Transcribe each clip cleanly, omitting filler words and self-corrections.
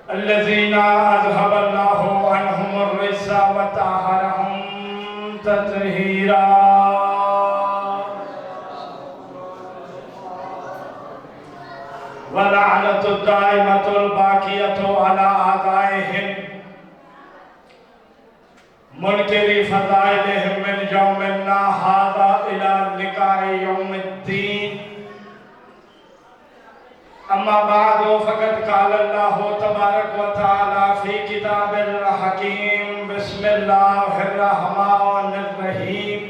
الذين أذهب الله عنهم الرجس وطهرهم تطهيرا. ولعنة الدائمة الباقية على أعدائهم منكر فضائلهم من يومنا هذا إلى لقاء يوم الدين. أما بعد فقد قال الله تبارك وتعالى في كتاب الحكيم بسم الله الرحمن الرحيم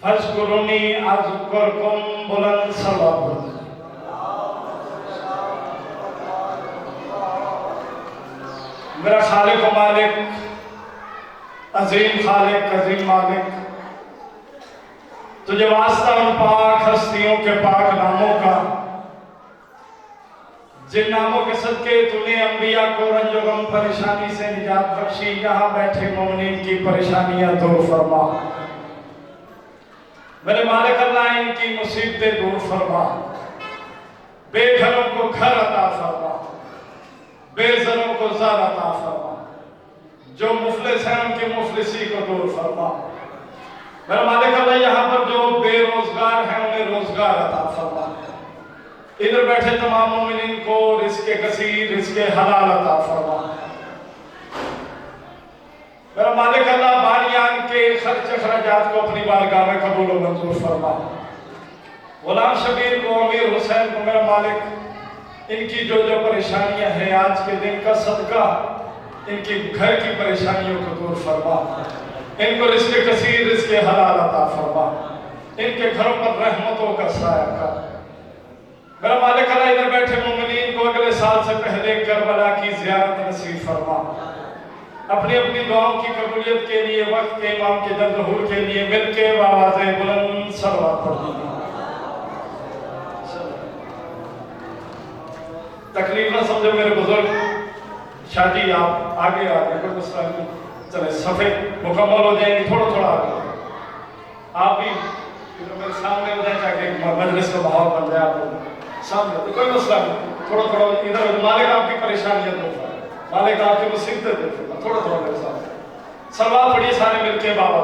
فاذكروني أذكركم بلند صلوات. میرا خالق و مالک، عظیم خالق، عظیم مالک، تجھے واسطہ ان پاک ہستیوں کے پاک ناموں کا جن ناموں کے صدقے تو نے انبیاء کو رنج و غم پریشانی سے نجات بخشی. یہاں بیٹھے مومنین کی پریشانیاں دور فرما. میرے مالک اللہ ان کی مصیبتیں دور فرما. بے گھروں کو گھر عطا فرما، بے زروں کو زر عطا فرما. جو مفلس ہیں ان کی مفلسی کو دور فرما. میرا مالک اللہ یہاں پر جو بے روزگار ہیں انہیں روزگار عطا فرما. ادھر بیٹھے تمام مومنین کو رزق کثیر، رزق حلال عطا فرما. میرا مالک اللہ باریان کے خرچ اخراجات کو اپنی بارگاہ میں قبول و منظور فرما. غلام شبیر کو، امیر حسین کو میرا مالک ان کی جو پریشانیاں ہیں آج کے دن کا صدقہ ان کی گھر کی پریشانیوں کو دور فرما. ان کو رزق کثیر، رزق حلال عطا فرما. ان کے گھروں پر رحمتوں کا سایہ کر. میرا مالک اللہ ادھر بیٹھے مومنین کو اگلے سال سے پہلے کربلا کی زیارت نصیب فرما. اپنی اپنی دعاؤں کی قبولیت کے لیے وقت کے امام کے جلد ظہور کے لیے مل کے آواز بلند صلوات پڑھ دیجیے. تکلیف نہ سمجھو میرے بزرگ. شاہ جی آپ آگے آگے کوئی مسئلہ نہیں. چلے صفحے مکمل ہو جائیں گے، تھوڑا تھوڑا آگے. آپ بھی میرے سامنے ہو جائیں تاکہ مجلس کا ماحول بن جائے. آپ لوگ سامنے کوئی مسئلہ نہیں، تھوڑا تھوڑا ادھر. مالک آپ کی پریشانیاں دور فرما، مالک آپ کی مصیبتیں دور فرما. تھوڑا تھوڑا میرے سامنے صلوات پڑھیے سارے مل کے بابا.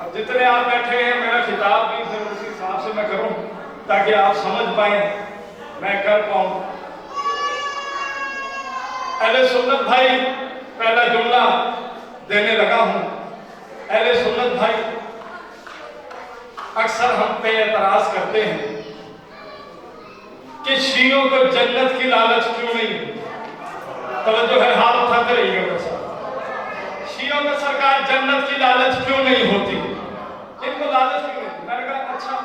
اب جتنے آپ بیٹھے ہیں میرا خطاب بھی اسی حساب سے میں کروں تاکہ آپ سمجھ پائیں، میں کر پاؤں. اہل سنت بھائی، پہلا جملہ دینے لگا ہوں. اہل سنت بھائی اکثر ہم پہ اعتراض کرتے ہیں کہ شیعوں کو جنت کی لالچ کیوں نہیں؟ توجہ ہے، ہاتھ اٹھاتے رہیے گا. شیعوں کو سرکار جنت کی لالچ کیوں نہیں ہوتی؟ ان کو لالچ کیوں نہیں؟ میں نے کہا اچھا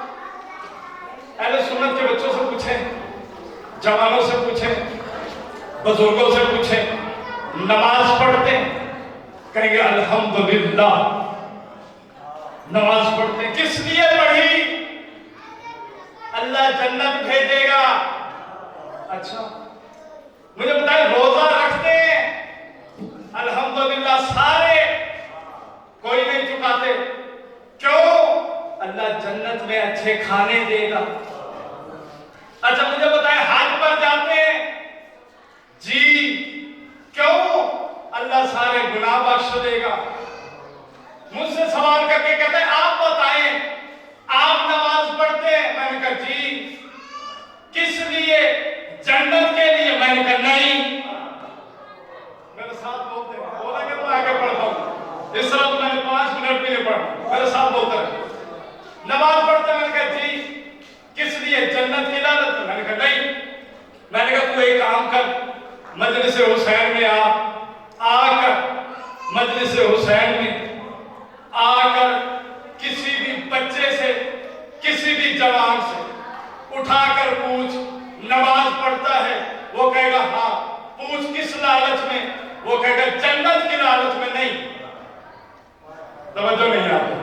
اہل سنت کے بچوں سے پوچھیں، جوانوں سے پوچھیں، بزرگوں سے پوچھیں، نماز پڑھتے ہیں؟ کہیں گے الحمدللہ نماز پڑھتے ہیں. کس لیے پڑھی؟ اللہ جنت بھیجے گا. اچھا مجھے بتائیں، روزہ رکھتے ہیں؟ الحمدللہ سارے، کوئی نہیں چکاتے. کیوں؟ اللہ جنت میں اچھے کھانے دے گا. اچھا مجھے بتائیں، حج پر جاتے ہیں؟ جی. کیوں؟ اللہ سارے گناہ بخش دے گا. مجھ سے سوال کر کے کہتے ہیں آپ بتائیں آپ نماز پڑھتے ہیں؟ میں نے کہا جی. کس لیے؟ جنت کے لیے. میں نے کہا نہیں. میرے ساتھ بولتے ہیں، بولیں گے تو آگے پڑھتا ہوں. اس طرح تو میں نے 5 منٹ بھی نہیں پڑھا. میرے ساتھ بولتے ہیں نماز پڑھتے ہیں؟ میں نے کہا جی. کس لیے؟ جنت کی لالچ. میں نے کہا نہیں. میں نے کہا تو ایک کام کر، مجلس حسین میں آ کر مجلس حسین میں آ کر کسی بھی بچے سے، کسی بھی جوان سے اٹھا کر پوچھ نماز پڑھتا ہے؟ وہ کہے گا ہاں. پوچھ کس لالچ میں؟ وہ کہے گا جنت کی لالچ میں. نہیں، توجہ نہیں آتی.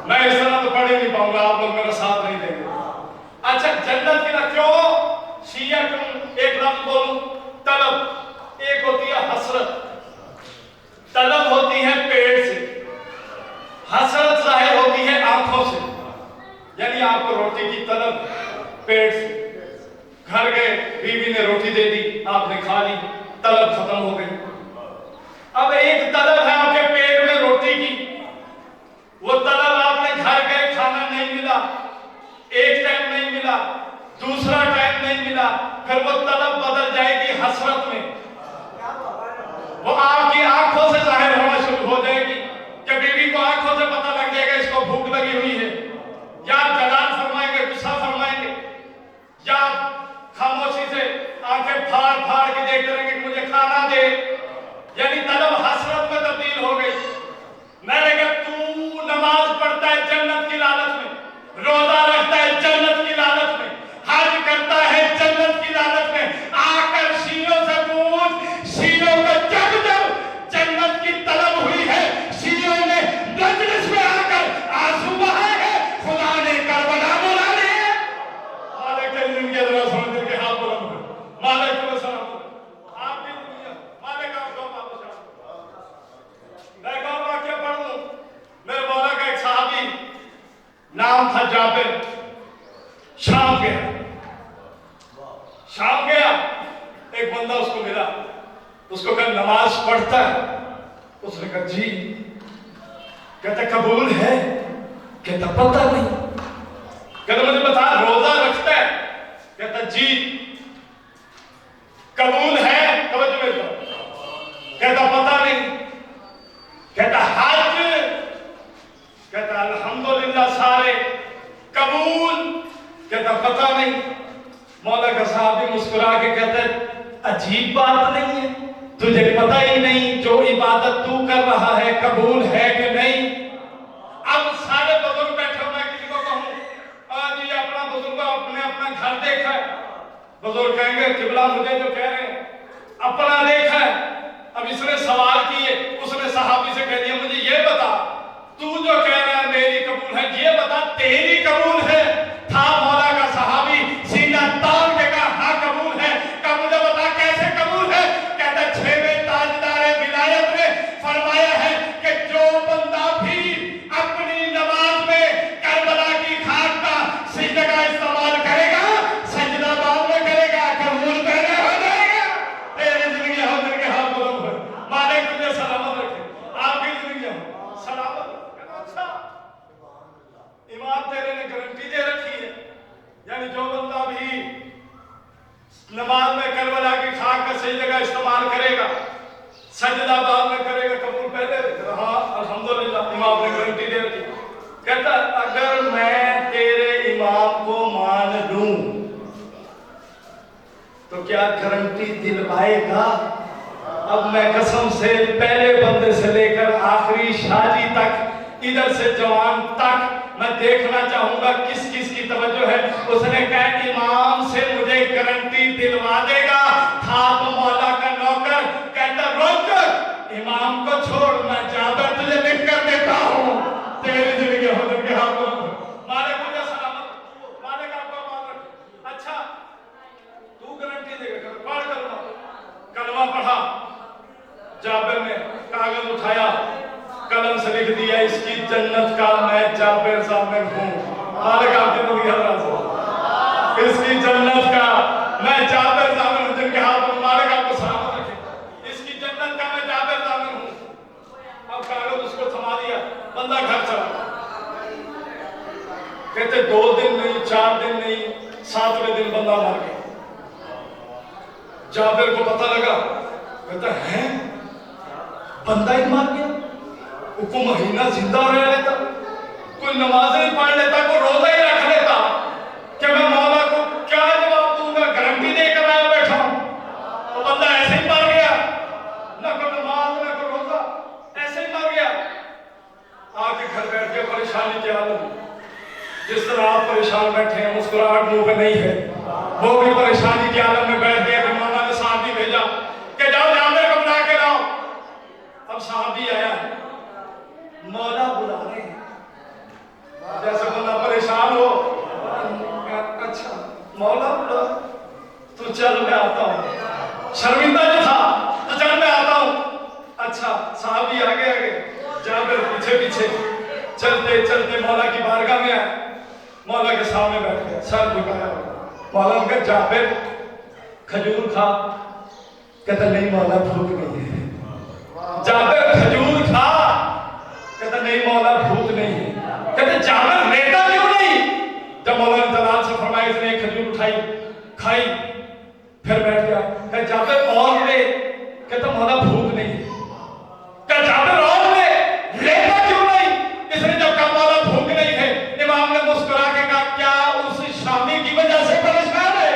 میں اس طرح تو پڑھ ہی نہیں پاؤں گا، آپ لوگ میرا ساتھ نہیں دیں گے. اچھا جنت کی لالچ کیوں؟ شیعہ کیوں؟ ایک لفظ بولوں، طلب. ایک ہوتی ہے حسرت. طلب ہوتی ہے پیٹ سے، حسرت ظاہر ہوتی ہے آنکھوں سے. یعنی آپ کو روٹی रोटी की तलब पेट से। घर गए, बीवी ने रोटी दे दी, आपने खा ली, तलब खत्म हो गई। अब एक तलब है आपके पेट में रोटी की, वो तलब आपने घर गए, खाना नहीं मिला, एक टाइम नहीं मिला, दूसरा टाइम नहीं मिला, फिर वो तलब बदल जाएगी हसरत में। वो आपकी आंखों से जाहिर होना शुरू हो जाएगी कि बीवी को आंखों से पता लग जाएगा इसको भूख लगी हुई है। या जलाल फरमाएंगे, गुस्सा फरमाएंगे, या खामोशी से आंखें फाड़ फाड़ के देखते रहेंगे कि मुझे खाना दे। यानी तलब हसरत में तब्दील हो गई। मैंने कहा तू नमाज पढ़ता है जन्नत की लालच में, रोजा रखता है जन्नत की लालच में, हज करता है जन्नत की लालच में, आकर शीरों से पूछ, शीरों को जब जब जन्नत की तलब हुई है, शीरों ने मजलिस में आकर आंसू बहाए हैं, खुदा ने करबला बुला लिया। मालिक जिंदगी अल्लाह सुन के हाथ बुलंद करो, मालिक को सलाम आपकी दुनिया, मालिक आपको बादशाह। मैं एक और वाकया पढ़ दूं। मेरे मौला का एक सहाबी नाम था जाबिर, शाम गया, शाम गया, एक बंदा उसको मिला, उसको कहा नमाज पढ़ता है? उसने कहा जी। कहता कबूल है? कहता पता नहीं। कहता मुझे बता रोजा रखता है? कहता जी। कबूल है? तवज्जो मेरी तरफ। कहता पता नहीं। कहता हज? कहता अल्हम्दुलिल्लाह सारे। कबूल? कहता पता नहीं। मौला का साहब मुस्कुरा के कहता अजीब बात नहीं है, तुझे पता ही नहीं जो इबादत तू कर रहा है कबूल है कि नहीं। अब सारे बुजुर्ग बैठे हुए, किसी को कहूं जी अपना बुजुर्ग अपने अपना घर देखा है, बुजुर्ग कहेंगे किबला मुझे जो कह रहे हैं अपना देखा है। अब इसने सवाल किए, उसने सहाबी से कह दिया मुझे ये बता तू जो कह रहा है मेरी कबूल है, ये बता तेरी कबूल है? था मौला का सहाबी सीना तान के कहा हाँ कबूल है। कहा मुझे बता कैसे कबूल है? कहता छेवें ताजदारे विलायत ने फरमाया है कि जो बंदा भी अपनी नमाज में करबला की खाक का सिजदा का इस्तेमाल करेगा, सजदा बाद में करेगा, कबूल पहले हो जाएगा। तेरी जिंदगी हो के हाथ बुलंद हो, मालिक तुझे सलामत रखे, आपकी जिंदगी हो सलामत। अच्छा इमाम तेरे ने गारंटी दे रखी है, यानी जो बंदा भी नमाज में करबला की खाक का सजदा का इस्तेमाल करेगा, सजदा बाद में करेगा, कबूल पहले। हाँ अल्हम्दुलिल्लाह इमाम ने गारंटी दे रखी। कहता अगर मैं तेरे इमाम को मान लूं तो क्या गारंटी दिलवाएगा? अब मैं कसम से पहले बंदे से लेकर आखिरी शादी तक, इधर से जवान तक मैं देखना चाहूंगा किस किस की तवज्जो है। उसने कहा इमाम से मुझे गारंटी दिलवा देगा। था तो मौला का नौकर, कहता रुक इमाम को छोड़, मैं जाबिर तुझे लिख कर देता हूँ। तेरी जिंदगी हुजूर के हाथ में, मालिक मुझे सलामत, मालिक आपको मान रखे। अच्छा तू गारंटी देगा? पढ़ कलमा पढ़ा। जाबिर ने कागज उठाया, कलम से लिख दिया इसकी जन्नत का मैं जाबिर ज़ामिन हूँ। मालिक आपकी जिंदगी हज़रत, इसकी जन्नत का मैं जाबिर ज़ामिन हूँ। जिनके हाथ में मालिक आपको सलामत रखे, इसकी जन्नत का मैं जाबिर ज़ामिन हूँ। अब कागज उसको थमा दिया, बंदा घर चला। कहते 2 दिन नहीं, 4 दिन नहीं, 7वें दिन बंदा मर गया। जाबिर को पता लगा, कहता है बंदा ही मार गया, को महीना जिंदा रह लेता, कोई नमाज नहीं पढ़ लेता, कोई रोजा ही रख लेता, कि मैं मौला को क्या जवाब दूंगा? गारंटी देकर आया बैठा हूं, तो बंदा ऐसे ही मर गया, ना कोई नमाज ना कोई रोजा, ऐसे ही मर गया। आके घर बैठ गया परेशानी के आलम। जिस तरह आप परेशान बैठे हैं, मुस्कुराहट मुंह पे नहीं है, वो भी परेशानी के आलम में बैठ गया। कि मौला ने साहबी भेजा कि जाओ जाबिर को बुला के लाओ। अब साहबी आया, मौला बुला रहे हैं, जैसे बंदा परेशान हो। अच्छा मौला बुला, तू चल मैं आता हूँ। शर्मिंदा जो था तो चल मैं आता हूँ। अच्छा साहबी आगे आगे, जाबिर पीछे पीछे, चलते चलते मौला की बारगाह में आए। मौला के सामने बैठ गया, सर झुकाया। मौला ने कहा जाबिर खजूर खा। कहता नहीं मौला भूख नहीं है। जाबिर खजूर खा। कहता नहीं मौला भूख नहीं है। कहते जाबिर लेटा क्यों नहीं? जब मौला ने दलाल से फरमाया, इसने एक खजूर उठाई, खाई, फिर बैठ गया। कहता जाबिर और ले। कहता मौला भूख नहीं है। कहता जाबिर और ले, लेटा क्यों नहीं? इसने जब कहा मौला भूख नहीं है, इमाम ने मुस्कुरा के कहा क्या उस शामी की वजह से परेशान है?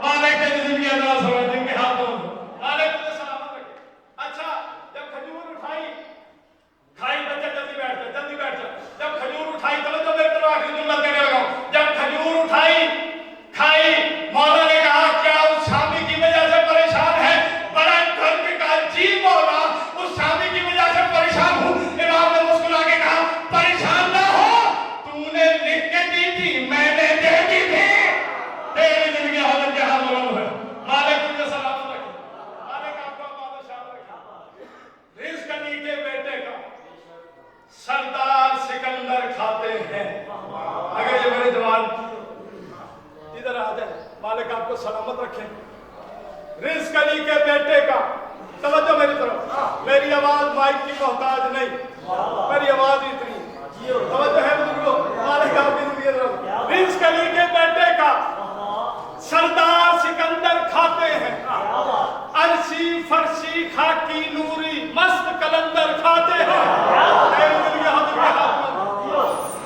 मालिक के जिंदगी अल्लाह समझ जिनके हाथों में मालिक तुझे सलामत रखे। अच्छा जब खजूर उठाई, खाई, बच्चा जल्दी बैठ जा, जल्दी बैठ जा। जब खजूर उठाई, तो मेरे तरफ आखिरी जुमला देने लगा हूं। जब खजूर उठाई, खाई, मौला ने कहा क्या उस शामी की वजह से परेशान है? बड़ा डर के कहा जी मौला उस शामी की वजह से परेशान हूं। इमाम ने मुस्कुरा के कहा परेशान ना हो, तूने लिख के दी थी, मैंने दे दी थी। तेरी जिंदगी हालत के हाल बुलंद है। मालिक तुझे सलामत रखे। मालिक आपको बादशाह रखे। रिज़्क़ अली के बेटे का सरदार सिकंदर खाते हैं। अगर ये मेरे जवान इधर आ जाए, मालिक आपको सलामत रखे। रिज़्क़ अली के बेटे का, तवज्जो मेरी तरफ, मेरी आवाज माइक की मोहताज नहीं, मेरी आवाज इतनी तवज्जो है बुजुर्गों, मालिक आपकी जिंदगी तरफ। रिज़्क़ अली के बेटे का सरदार सिकंदर खाते हैं। अरसी फरसी खाकी नूरी मस्त कलंदर खाते हैं।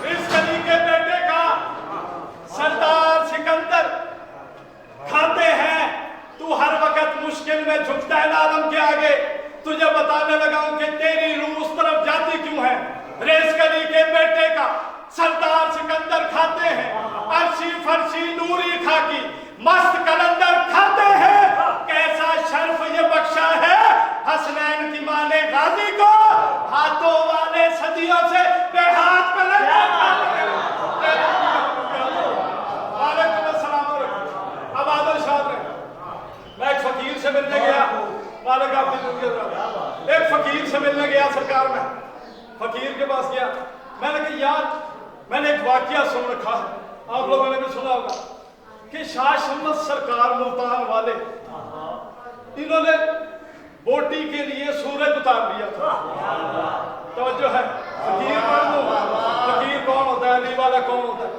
रिज़्क़ अली के बेटे का सरदार सिकंदर खाते हैं। तू हर वक्त मुश्किल में झुकता है आलम के आगे। तुझे बताने लगा हूं कि तेरी रूह उस तरफ जाती क्यों है। रिज़्क़ अली के बेटे का सरदार सिकंदर खाते हैं। अरसी फरसी नूरी खाकी मस्त कलंदर खाते हैं। कैसा शर्फ ये बख्शा है हसनैन की मां ने गाजी को, हाथों वाले सदियों से बेहाथ पे लगा। अब आदर शाह मैं एक फकीर से मिलने गया, मालिक आपकी जिंदगी, एक फकीर से मिलने गया सरकार में। फकीर के पास गया, मैंने कहा यार मैंने एक वाकया सुन रखा है, आप लोगों ने भी सुना होगा कि शाह शम्मत सरकार मुल्तान वाले, इन्होंने बोटी के लिए सूरज उतार दिया था। तवज्जो है, फकीर फकीर कौन होता है, अली वाला कौन होता है?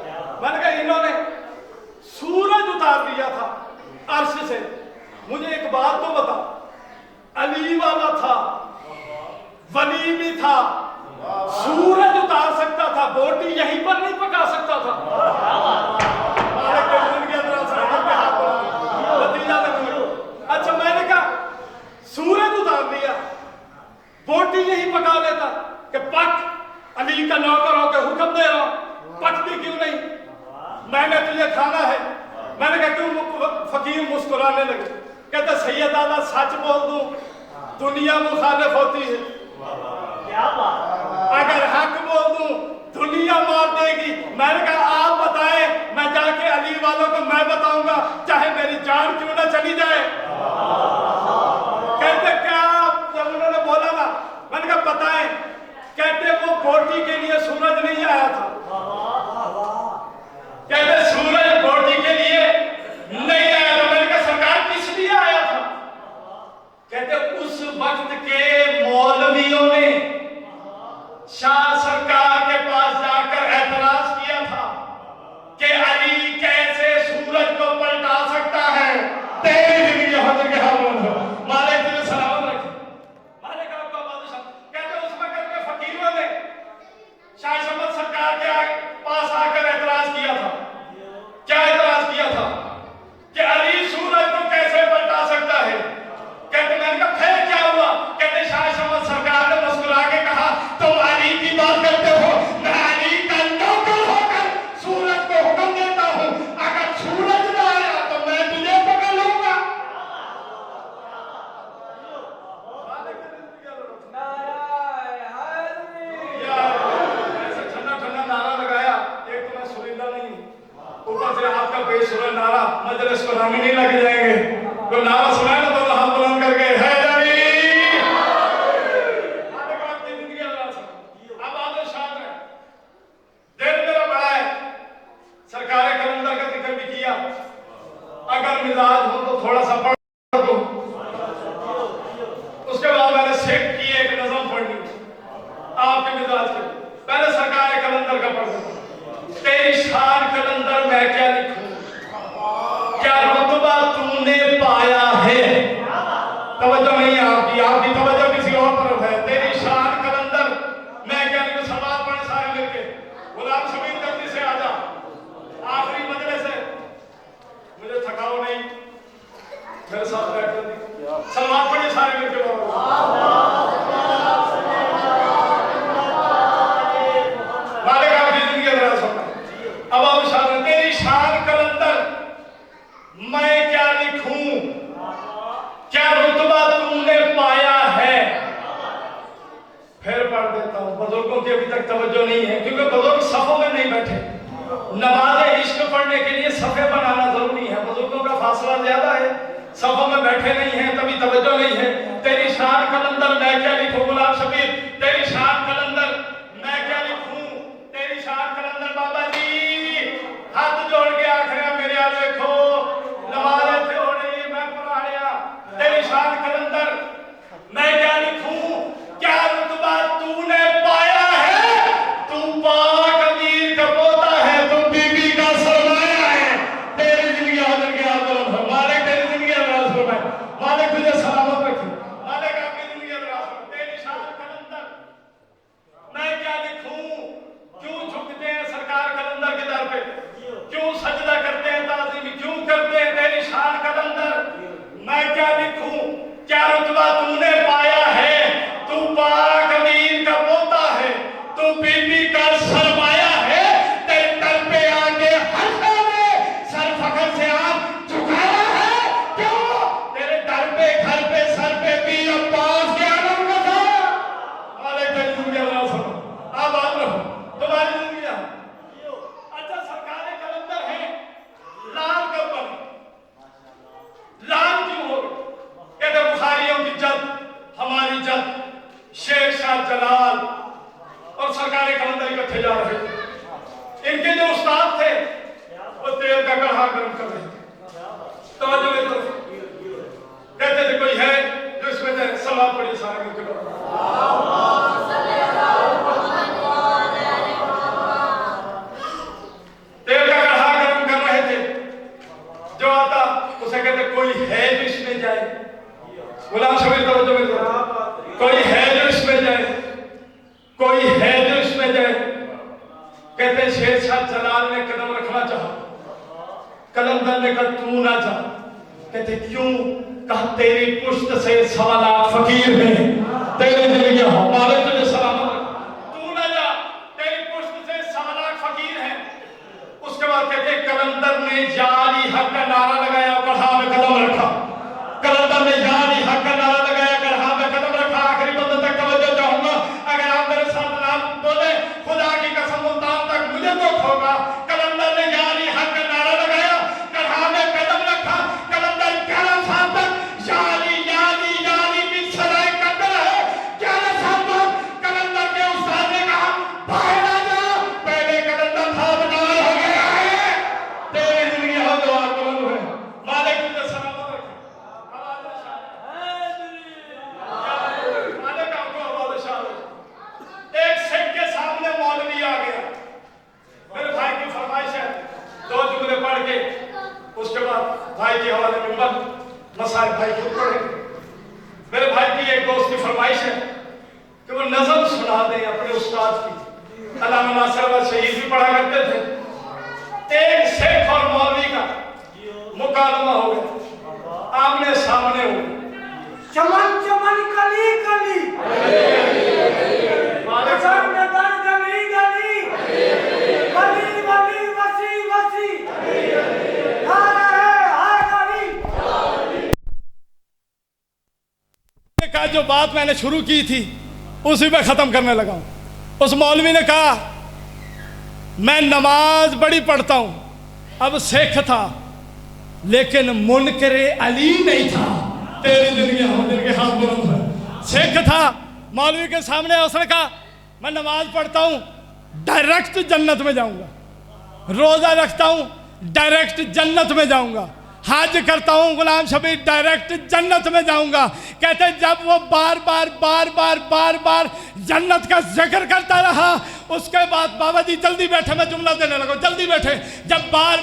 मैंने कहा इन्होंने सूरज उतार दिया था अर्श से। मुझे एक बात तो बता, अली वाला था, वली भी था, सूरज उतार सकता था, बोटी यहीं पर नहीं पका सकता था। अच्छा मैंने कहा सूरज उतार दिया, बोटी यहीं पका लेता कि पक, अली का नौकर होकर हुक्म दे रहा हूं, पकती क्यों नहीं? मैंने तुझे खाना है। मैंने कहा क्यों? फकीर मुस्कुराने लगे, कहते सैयद आला सच बोल दूं दुनिया मुखालिफ होती है, क्या बात? अगर हक बोल दूं दुनिया मार देगी। मैंने कहा आप बताएं, मैं जाके अली वालों को मैं बताऊंगा, चाहे मेरी जान क्यों ना चली जाए। कहते क्या? जब उन्होंने बोला ना, मैंने कहा बताएं। कहते वो बोटी के लिए सूरज नहीं आया था। कहते सूरज बोटी के लिए नहीं आया था। मैंने कहा सरकार किस लिए आया था? कहते उस वक्त के मौलवियों ने शाह सरकार के पास जाकर एतराज किया था कि अली कैसे सूरज को पलटा सकता है। तेरी जिंदगी हजर के हाल में मालिक तुझे सलामत रखे। मालिक आपका बादशाह। कहते उस वक्त के फकीरों ने शाह शम्मत सरकार के पास आकर एतराज किया था। क्या एतराज किया था? कि अली सूरज को कैसे पलटा सकता है। कहते मैंने कहा फिर क्या हुआ? कहते शाह शम्मत सरकार ने मुस्कुरा के कहा तुम अली की बात करते हो, मैं अली का नौकर होकर सूरज को हुक्म देता हूं, अगर सूरज ना आया तो मैं तुझे पकड़ लूंगा। ऐसे ठंडा ठंडा नारा लगाया। एक तो मैं सुरीला नहीं हूं, ऊपर से आपका बेसुरा नारा, मजलिस को रंग नहीं लग जाएंगे। तो नारा सुनाए ना तो हाथ बुलंद करके है जानी। अब आदर शाह है, दिल मेरा बड़ा है, सलवात पढ़िए सारे मिलकर मालिक आपकी जिंदगी दराज हो। अब आप शान, तेरी शान कलंदर मैं क्या लिखूं, क्या रुतबा तुमने पाया है। फिर पढ़ देता हूं। बुजुर्गों की अभी तक तवज्जो नहीं है, क्योंकि बुजुर्ग सफों में नहीं बैठे। नमाज इश्क पढ़ने के लिए सफे बनाना जरूरी है, बुजुर्गों का फासला ज्यादा है, सफों में बैठे नहीं है, तभी तवज्जो नहीं है। तेरी शान कलंदर मैं क्या लिखूं, गुलाम शबीर तेरी शान कलंदर मैं क्या लिखूं, तेरी शान कलंदर। बाबा जी हाथ जोड़ के आखिर मेरे आ देखो, नमाज ऐसे हो रही है, मैं पढ़ाया। तेरी शान कलंदर मैं क्या लिखूं, क्या रुतबा तूने पाया है। तू पाक अमीर का पोता है, तू बीबी का सरमाया है। तेरी जिंदगी हाजिर के हाथ मालिक, तेरी जिंदगी दराज फरमाए मालिक, तुझे सलामत रखे मालिक, आपकी जिंदगी दराज फरमाए। तेरी शान कलंदर मैं क्या लिखूं, क्यों झुकते हैं सरकार कलंदर के दर पे, क्यों सजदा करते हैं, ताज़ीम क्यों करते हैं। तेरी शान कलंदर मैं क्या लिखूं, क्या रुतबा तूने पाया है। तू पाक अमीर का पोता है, तू बीबी का सरमाया है। तेरे दर पे आके हंसा में सर फखर से आप झुकाया है। क्यों तेरे दर पे घर पे सर पे भी अब्बास के आलम का था। मालिक तेरी जिंदगी अल्लाह सुनो, आबाद रहो तुम्हारी जिंदगी। अच्छा सरकारें कलंदर है, लाल कब बने, लाल क्यों हो गए। कहते बुखारियों की जद, हमारी जद शेर शाह जलाल और सरकार कलंदर इकट्ठे जा रहे थे। इनके जो उस्ताद थे वो तेल का कढ़ा गर्म कर रहे थे। तवज्जो मेरी तरफ, कहते थे कोई है जो इसमें सलात पढ़िए सारे मिलकर। तेल का कढ़ा गर्म कर रहे थे, जो आता उसे कहते कोई है जो इसमें जाए। गुलाम शबीर तवज्जो मेरी तरफ, कोई है जो इसमें जाए, कोई है जो इसमें जाए। कहते शेर शाह जलाल ने कदम रखना चाहा, कलंदर ने कहा तू ना जा। कहते क्यों, कहा तेरी पुश्त से 1.25 लाख फकीर हैं, तेरी जिंदगी हो मालिक तुझे सलामत रखे। तू ना जा, तेरी पुश्त से 1.25 लाख फकीर हैं। उसके बाद कहते कलंदर ने जाली हक का नारा लगाया, कढ़ा में कदम रखा। कलंदर ने जाली हक का नारा लगाया, कढ़ा में कदम रखा। आखिरी बंद तक तवज्जो चाहूंगा, अगर आप मेरे साथ ना बोले खुदा की कसम मुल्तान तक मुझे दुख होगा। कलंदर ने जाली हक का नारा लगाया, कढ़ा में कदम रखा। कलंदर 11 साल तक जाली याली याली की सराय करता है। 11 साल बाद कलंदर के उस्ताद ने कहा बाहर आ जा, पहले कलंदर था बनार हो गया है। तेरी जिंदगी हो दुआ बुलंद है मालिक तुझे सलामत रखे। मालिक आपको आवाज़ शाह। एक सिख के सामने मौलवी आ गया, मेरे भाई की फरमाइश है 2 जुमले पढ़ के उसके बाद भाई के हवाले मिंबर मसाइल भाई खुद पढ़े। मेरे भाई की एक दोस्त की फरमाइश है कि वो नज़म सुना दें अपने उस्ताद की। अल्लामा नासिर अहमद शहीद भी पढ़ा करते थे। एक सिख और मौलवी का मुकालमा हो गया, आमने सामने हो गए। चमन चमन कली कली गगन गगन गली गली गली गली वसी वसी का जो बात मैंने शुरू की थी उसी पे ख़त्म करने लगा हूँ। उस मौलवी ने कहा मैं नमाज बड़ी पढ़ता हूँ, अब सिख था लेकिन मुनकरे अली नहीं था। तेरी जिंदगी हाजिर के हाथ बुलंद है। सिख था, मौलवी के सामने उसने कहा मैं नमाज पढ़ता हूँ डायरेक्ट जन्नत में जाऊँगा, रोज़ा रखता हूँ डायरेक्ट जन्नत में जाऊँगा, हज करता हूँ गुलाम शबीर डायरेक्ट जन्नत में जाऊंगा। कहते जब वो बार बार जन्नत का जिक्र करता रहा, उसके बाद बाबा जी जल्दी बैठे, मैं जुमला देने लगा, जल्दी बैठे। जब बार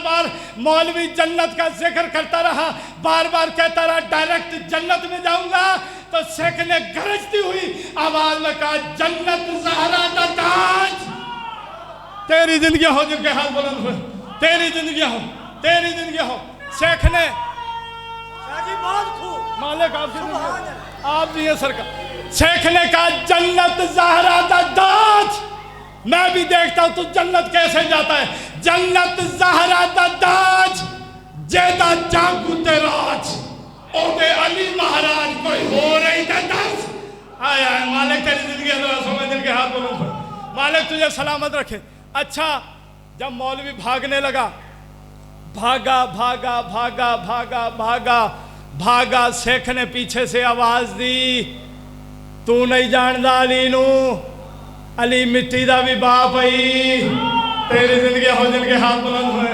बार मौलवी जन्नत का जिक्र करता रहा, बार कहता रहा डायरेक्ट जन्नत में जाऊंगा, तो सिख ने गरजती हुई आवाज में कहा जन्नत ज़हरा का ताज। तेरी जिंदगी हो जिनके हाथ बुलंद हुए, तेरी जिंदगी हो, तेरी जिंदगी हो। शेख ने शाजी बहुत खूब मालिक आप दिए सरकार। शेख ने कहा जन्नत ज़हरा दा दाज, मैं भी देखता हूं तू जन्नत कैसे जाता है। जन्नत ज़हरा दा दाज जेदा जागू ते राज ओदे अली महाराज कोई हो रही था दस। आया मालिक तेरी जिंदगी अल्लाह समझ दिल के हाथ बोलूं, मालिक तुझे सलामत रखे। अच्छा जब मौलवी भागने लगा, भागा भागा भागा भागा भागा भागा, शेख ने पीछे से आवाज दी तू नहीं जानदा अली नू, अली मिट्टी दा भी बाप आई। तेरी जिंदगी हो जिनके हाथ बुलंद हुए,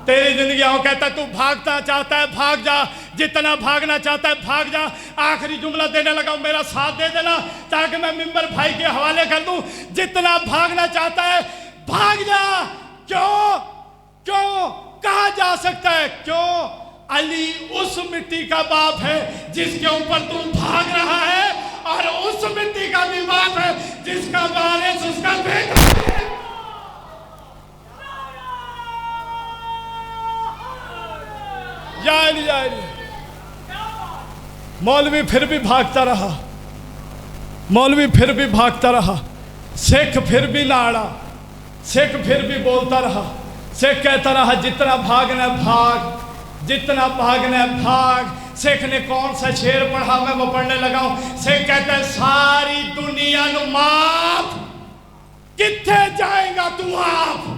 तेरी जिंदगी हो। कहता तू भागना चाहता है भाग जा, जितना भागना चाहता है भाग जा। आखिरी जुमला देने लगा मेरा साथ दे देना ताकि मैं मिंबर भाई के हवाले कर दूं। जितना भागना चाहता है भाग जा। क्यों क्यों कहा जा सकता है क्यों? अली उस मिट्टी का बाप है जिसके ऊपर तू भाग रहा है, और उस मिट्टी का भी बाप है जिसका वारिस उसका बेटा है। जाए मौलवी फिर भी भागता रहा, मौलवी फिर भी भागता रहा। शेख फिर भी ना अड़ा, शेख फिर भी बोलता रहा। शेख कहता रहा जितना भागना भाग, जितना भागना भाग। शेख ने कौन सा शेर पढ़ा मैं वो पढ़ने लगा हूं। शेख कहता है सारी दुनिया नु माफ किथे जाएगा तू आप।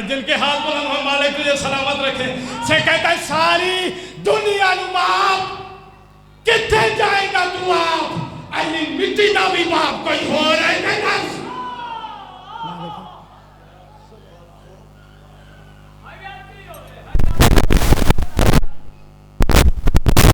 जिनके हाथ बुलंद हो मालिक तुझे सलामत रखे। शेख कहता है सारी दुनिया नु माफ किथे जाएगा तू आप। अली मिट्टी दा भी बाप कोई हो रहा है।